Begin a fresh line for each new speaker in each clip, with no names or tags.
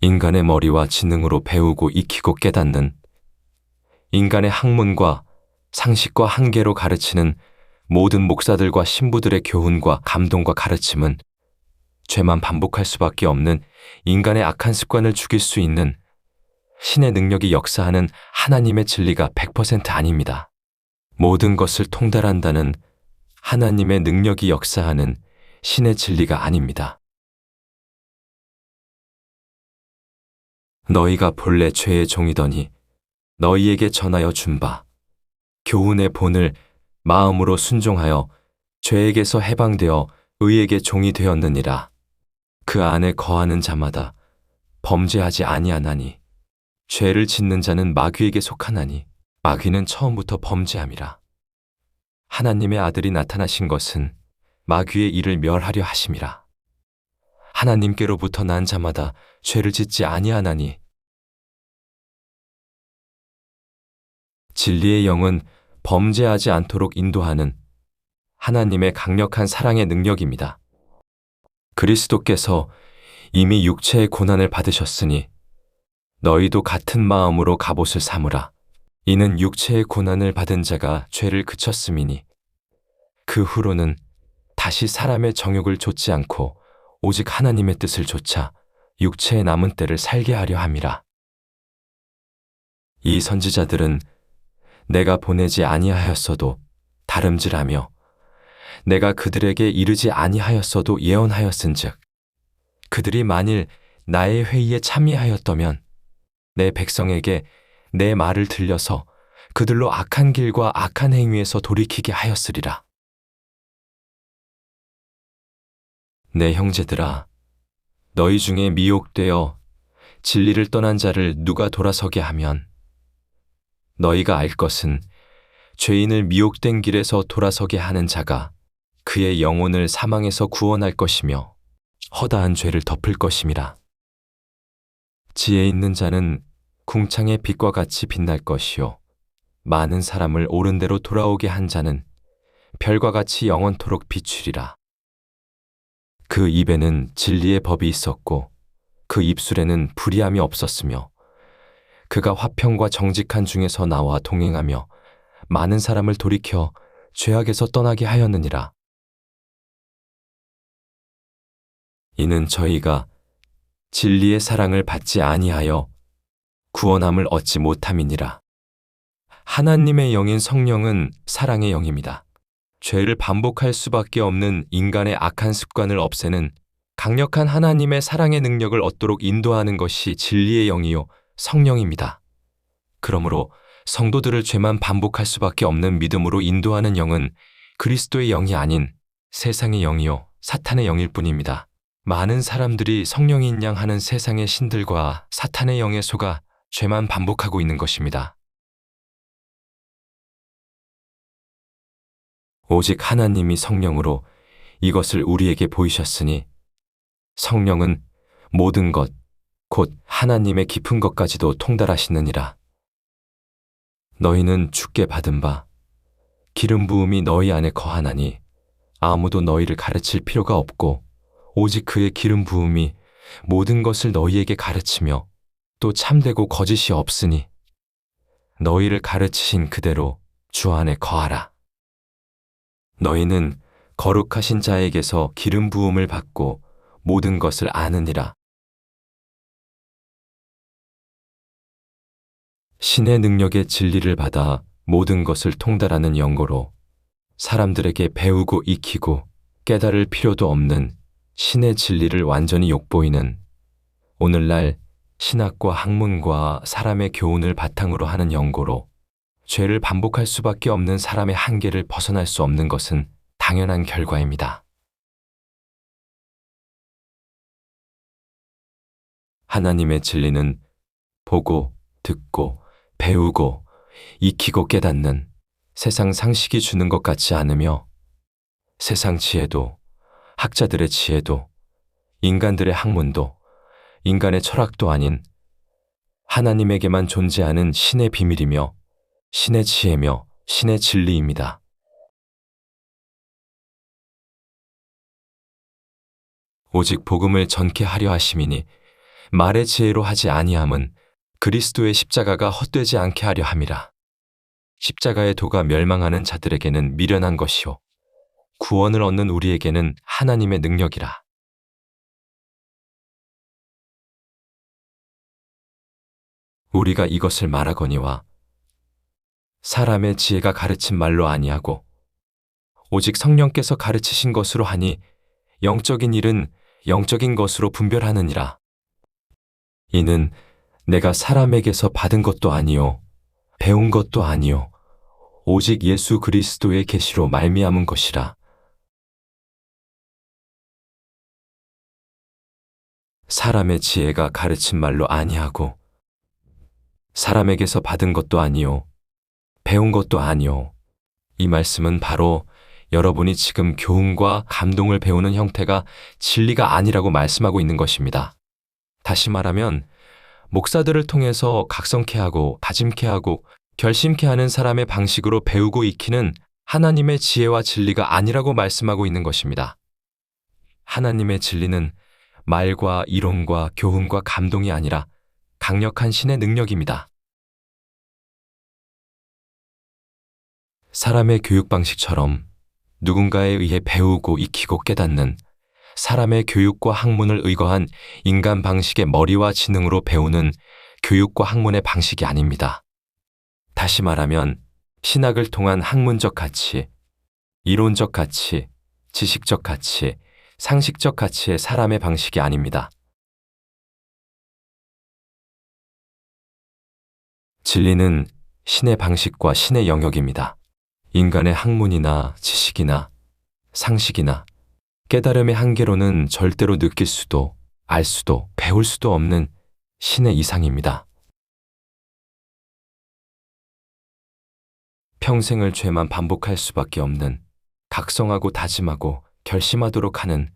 인간의 머리와 지능으로 배우고 익히고 깨닫는, 인간의 학문과 상식과 한계로 가르치는 모든 목사들과 신부들의 교훈과 감동과 가르침은 죄만 반복할 수밖에 없는 인간의 악한 습관을 죽일 수 있는 신의 능력이 역사하는 하나님의 진리가 100% 아닙니다. 모든 것을 통달한다는 하나님의 능력이 역사하는 신의 진리가 아닙니다. 너희가 본래 죄의 종이더니 너희에게 전하여 준 바 교훈의 본을 마음으로 순종하여 죄에게서 해방되어 의에게 종이 되었느니라. 그 안에 거하는 자마다 범죄하지 아니하나니 죄를 짓는 자는 마귀에게 속하나니 마귀는 처음부터 범죄함이라. 하나님의 아들이 나타나신 것은 마귀의 일을 멸하려 하심이라. 하나님께로부터 난 자마다 죄를 짓지 아니하나니 진리의 영은 범죄하지 않도록 인도하는 하나님의 강력한 사랑의 능력입니다. 그리스도께서 이미 육체의 고난을 받으셨으니 너희도 같은 마음으로 갑옷을 삼으라. 이는 육체의 고난을 받은 자가 죄를 그쳤음이니 그 후로는 다시 사람의 정욕을 좇지 않고 오직 하나님의 뜻을 좇아 육체의 남은 때를 살게 하려 함이라. 이 선지자들은 내가 보내지 아니하였어도 다름질하며 내가 그들에게 이르지 아니하였어도 예언하였은즉 그들이 만일 나의 회의에 참여하였다면 내 백성에게 내 말을 들려서 그들로 악한 길과 악한 행위에서 돌이키게 하였으리라. 내 형제들아, 너희 중에 미혹되어 진리를 떠난 자를 누가 돌아서게 하면 너희가 알 것은 죄인을 미혹된 길에서 돌아서게 하는 자가 그의 영혼을 사망에서 구원할 것이며 허다한 죄를 덮을 것임이라. 지혜 있는 자는 궁창의 빛과 같이 빛날 것이요 많은 사람을 옳은 대로 돌아오게 한 자는 별과 같이 영원토록 비추리라. 그 입에는 진리의 법이 있었고 그 입술에는 불의함이 없었으며 그가 화평과 정직한 중에서 나와 동행하며 많은 사람을 돌이켜 죄악에서 떠나게 하였느니라. 이는 저희가 진리의 사랑을 받지 아니하여 구원함을 얻지 못함이니라. 하나님의 영인 성령은 사랑의 영입니다. 죄를 반복할 수밖에 없는 인간의 악한 습관을 없애는 강력한 하나님의 사랑의 능력을 얻도록 인도하는 것이 진리의 영이요 성령입니다. 그러므로 성도들을 죄만 반복할 수밖에 없는 믿음으로 인도하는 영은 그리스도의 영이 아닌 세상의 영이요 사탄의 영일 뿐입니다. 많은 사람들이 성령인 양 하는 세상의 신들과 사탄의 영에 속아 죄만 반복하고 있는 것입니다. 오직 하나님이 성령으로 이것을 우리에게 보이셨으니 성령은 모든 것, 곧 하나님의 깊은 것까지도 통달하시느니라. 너희는 주께 받은 바 기름 부음이 너희 안에 거하나니 아무도 너희를 가르칠 필요가 없고 오직 그의 기름 부음이 모든 것을 너희에게 가르치며 또 참되고 거짓이 없으니 너희를 가르치신 그대로 주 안에 거하라. 너희는 거룩하신 자에게서 기름 부음을 받고 모든 것을 아느니라. 신의 능력의 진리를 받아 모든 것을 통달하는 영고로 사람들에게 배우고 익히고 깨달을 필요도 없는 신의 진리를 완전히 욕보이는 오늘날 신학과 학문과 사람의 교훈을 바탕으로 하는 영고로 죄를 반복할 수밖에 없는 사람의 한계를 벗어날 수 없는 것은 당연한 결과입니다. 하나님의 진리는 보고, 듣고, 배우고, 익히고 깨닫는 세상 상식이 주는 것 같지 않으며 세상 지혜도, 학자들의 지혜도, 인간들의 학문도, 인간의 철학도 아닌 하나님에게만 존재하는 신의 비밀이며 신의 지혜며 신의 진리입니다. 오직 복음을 전케 하려 하심이니 말의 지혜로 하지 아니함은 그리스도의 십자가가 헛되지 않게 하려 함이라. 십자가의 도가 멸망하는 자들에게는 미련한 것이요 구원을 얻는 우리에게는 하나님의 능력이라. 우리가 이것을 말하거니와 사람의 지혜가 가르친 말로 아니하고 오직 성령께서 가르치신 것으로 하니 영적인 일은 영적인 것으로 분별하느니라. 이는 내가 사람에게서 받은 것도 아니요 배운 것도 아니요 오직 예수 그리스도의 계시로 말미암은 것이라. 사람의 지혜가 가르친 말로 아니하고 사람에게서 받은 것도 아니요 배운 것도 아니요. 이 말씀은 바로 여러분이 지금 교훈과 감동을 배우는 형태가 진리가 아니라고 말씀하고 있는 것입니다. 다시 말하면 목사들을 통해서 각성케 하고 다짐케 하고 결심케 하는 사람의 방식으로 배우고 익히는 하나님의 지혜와 진리가 아니라고 말씀하고 있는 것입니다. 하나님의 진리는 말과 이론과 교훈과 감동이 아니라 강력한 신의 능력입니다. 사람의 교육 방식처럼 누군가에 의해 배우고 익히고 깨닫는 사람의 교육과 학문을 의거한 인간 방식의 머리와 지능으로 배우는 교육과 학문의 방식이 아닙니다. 다시 말하면 신학을 통한 학문적 가치, 이론적 가치, 지식적 가치, 상식적 가치의 사람의 방식이 아닙니다. 진리는 신의 방식과 신의 영역입니다. 인간의 학문이나 지식이나 상식이나 깨달음의 한계로는 절대로 느낄 수도 알 수도 배울 수도 없는 신의 이상입니다. 평생을 죄만 반복할 수밖에 없는 각성하고 다짐하고 결심하도록 하는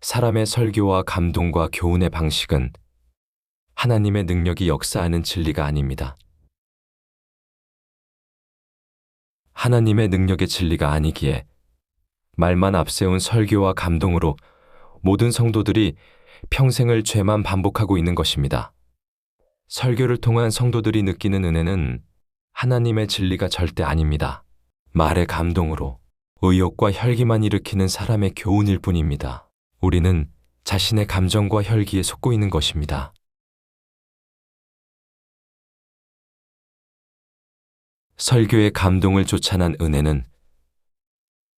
사람의 설교와 감동과 교훈의 방식은 하나님의 능력이 역사하는 진리가 아닙니다. 하나님의 능력의 진리가 아니기에 말만 앞세운 설교와 감동으로 모든 성도들이 평생을 죄만 반복하고 있는 것입니다. 설교를 통한 성도들이 느끼는 은혜는 하나님의 진리가 절대 아닙니다. 말의 감동으로 의욕과 혈기만 일으키는 사람의 교훈일 뿐입니다. 우리는 자신의 감정과 혈기에 속고 있는 것입니다. 설교의 감동을 쫓아난 은혜는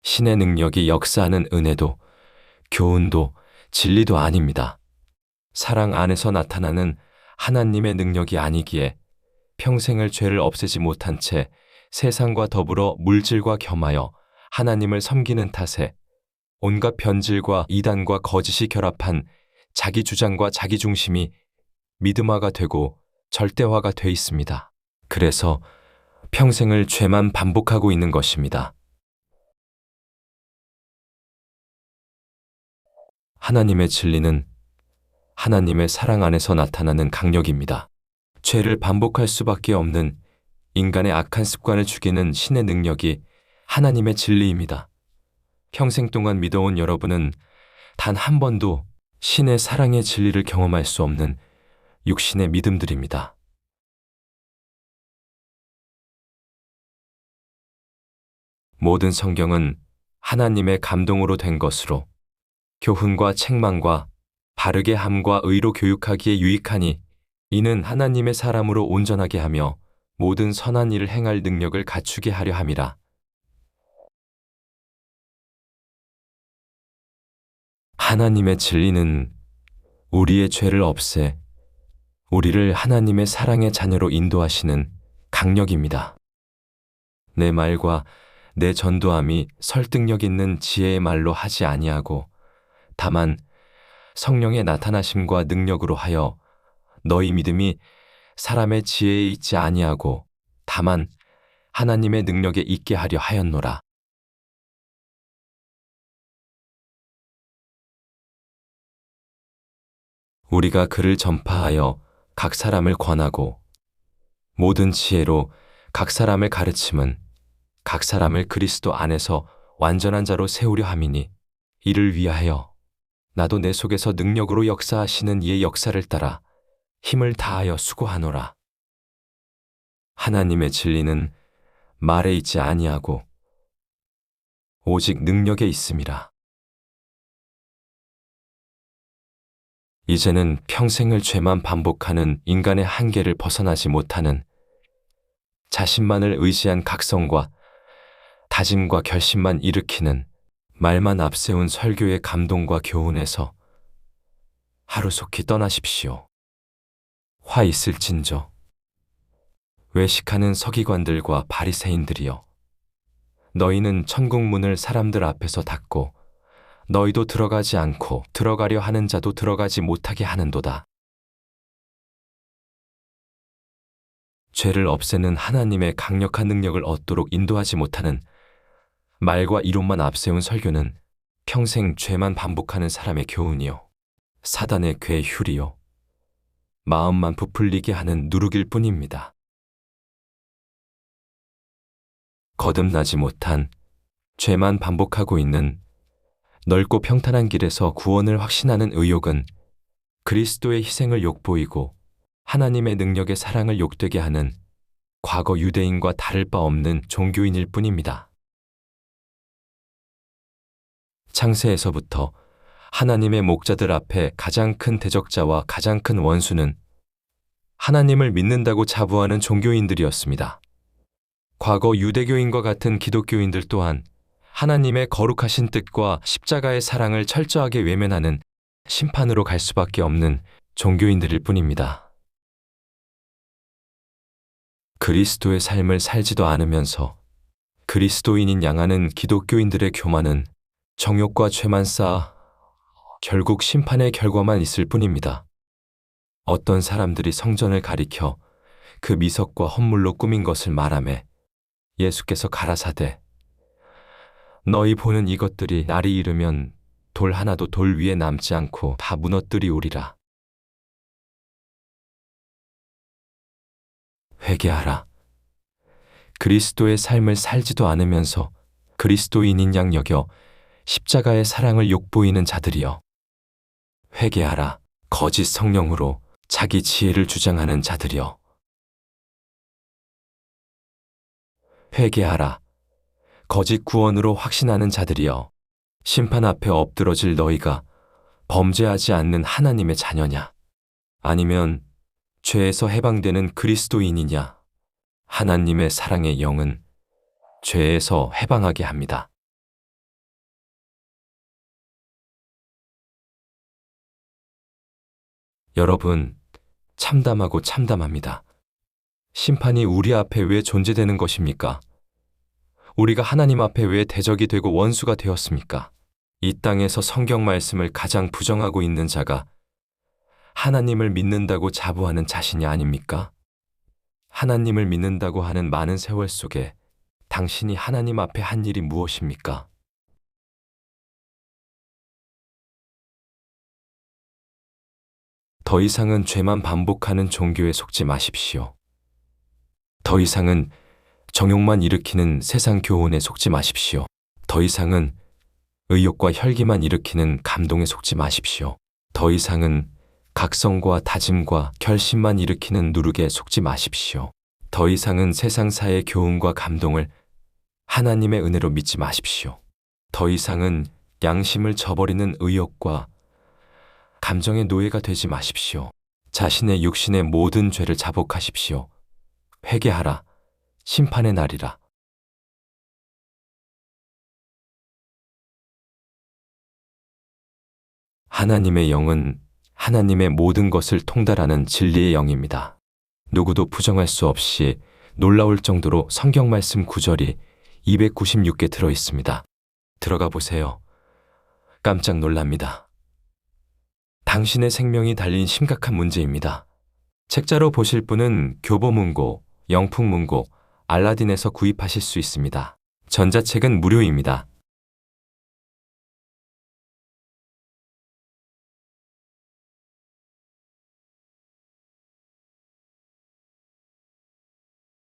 신의 능력이 역사하는 은혜도 교훈도 진리도 아닙니다. 사랑 안에서 나타나는 하나님의 능력이 아니기에 평생을 죄를 없애지 못한 채 세상과 더불어 물질과 겸하여 하나님을 섬기는 탓에 온갖 변질과 이단과 거짓이 결합한 자기 주장과 자기 중심이 믿음화가 되고 절대화가 돼 있습니다. 그래서 평생을 죄만 반복하고 있는 것입니다. 하나님의 진리는 하나님의 사랑 안에서 나타나는 강력입니다. 죄를 반복할 수밖에 없는 인간의 악한 습관을 죽이는 신의 능력이 하나님의 진리입니다. 평생 동안 믿어온 여러분은 단 한 번도 신의 사랑의 진리를 경험할 수 없는 육신의 믿음들입니다. 모든 성경은 하나님의 감동으로 된 것으로 교훈과 책망과 바르게 함과 의로 교육하기에 유익하니 이는 하나님의 사람으로 온전하게 하며 모든 선한 일을 행할 능력을 갖추게 하려 함이라. 하나님의 진리는 우리의 죄를 없애 우리를 하나님의 사랑의 자녀로 인도하시는 강력입니다. 내 말과 내 전도함이 설득력 있는 지혜의 말로 하지 아니하고 다만 성령의 나타나심과 능력으로 하여 너희 믿음이 사람의 지혜에 있지 아니하고 다만 하나님의 능력에 있게 하려 하였노라. 우리가 그를 전파하여 각 사람을 권하고 모든 지혜로 각 사람을 가르침은 각 사람을 그리스도 안에서 완전한 자로 세우려 함이니 이를 위하여 나도 내 속에서 능력으로 역사하시는 이의 역사를 따라 힘을 다하여 수고하노라. 하나님의 진리는 말에 있지 아니하고 오직 능력에 있음이라. 이제는 평생을 죄만 반복하는 인간의 한계를 벗어나지 못하는 자신만을 의지한 각성과 다짐과 결심만 일으키는 말만 앞세운 설교의 감동과 교훈에서 하루속히 떠나십시오. 화 있을진저. 외식하는 서기관들과 바리새인들이여, 너희는 천국 문을 사람들 앞에서 닫고 너희도 들어가지 않고 들어가려 하는 자도 들어가지 못하게 하는도다. 죄를 없애는 하나님의 강력한 능력을 얻도록 인도하지 못하는 말과 이론만 앞세운 설교는 평생 죄만 반복하는 사람의 교훈이요, 사단의 궤휴리요, 마음만 부풀리게 하는 누룩일 뿐입니다. 거듭나지 못한 죄만 반복하고 있는 넓고 평탄한 길에서 구원을 확신하는 의욕은 그리스도의 희생을 욕보이고 하나님의 능력의 사랑을 욕되게 하는 과거 유대인과 다를 바 없는 종교인일 뿐입니다. 창세에서부터 하나님의 목자들 앞에 가장 큰 대적자와 가장 큰 원수는 하나님을 믿는다고 자부하는 종교인들이었습니다. 과거 유대교인과 같은 기독교인들 또한 하나님의 거룩하신 뜻과 십자가의 사랑을 철저하게 외면하는 심판으로 갈 수밖에 없는 종교인들일 뿐입니다. 그리스도의 삶을 살지도 않으면서 그리스도인인 양하는 기독교인들의 교만은 정욕과 죄만 쌓아 결국 심판의 결과만 있을 뿐입니다. 어떤 사람들이 성전을 가리켜 그 미석과 헛물로 꾸민 것을 말하매 예수께서 가라사대, 너희 보는 이것들이 날이 이르면 돌 하나도 돌 위에 남지 않고 다 무너뜨리우리라. 회개하라. 그리스도의 삶을 살지도 않으면서 그리스도인인 양 여겨 십자가의 사랑을 욕보이는 자들이여. 회개하라. 거짓 성령으로 자기 지혜를 주장하는 자들이여. 회개하라. 거짓 구원으로 확신하는 자들이여. 심판 앞에 엎드러질 너희가 범죄하지 않는 하나님의 자녀냐? 아니면 죄에서 해방되는 그리스도인이냐? 하나님의 사랑의 영은 죄에서 해방하게 합니다. 여러분, 참담하고 참담합니다. 심판이 우리 앞에 왜 존재되는 것입니까? 우리가 하나님 앞에 왜 대적이 되고 원수가 되었습니까? 이 땅에서 성경 말씀을 가장 부정하고 있는 자가 하나님을 믿는다고 자부하는 자신이 아닙니까? 하나님을 믿는다고 하는 많은 세월 속에 당신이 하나님 앞에 한 일이 무엇입니까? 더 이상은 죄만 반복하는 종교에 속지 마십시오. 더 이상은 정욕만 일으키는 세상 교훈에 속지 마십시오. 더 이상은 의욕과 혈기만 일으키는 감동에 속지 마십시오. 더 이상은 각성과 다짐과 결심만 일으키는 누룩에 속지 마십시오. 더 이상은 세상사의 교훈과 감동을 하나님의 은혜로 믿지 마십시오. 더 이상은 양심을 저버리는 의욕과 감정의 노예가 되지 마십시오. 자신의 육신의 모든 죄를 자복하십시오. 회개하라. 심판의 날이라. 하나님의 영은 하나님의 모든 것을 통달하는 진리의 영입니다. 누구도 부정할 수 없이 놀라울 정도로 성경 말씀 구절이 296개 들어 있습니다. 들어가 보세요. 깜짝 놀랍니다. 당신의 생명이 달린 심각한 문제입니다. 책자로 보실 분은 교보문고, 영풍문고, 알라딘에서 구입하실 수 있습니다. 전자책은 무료입니다.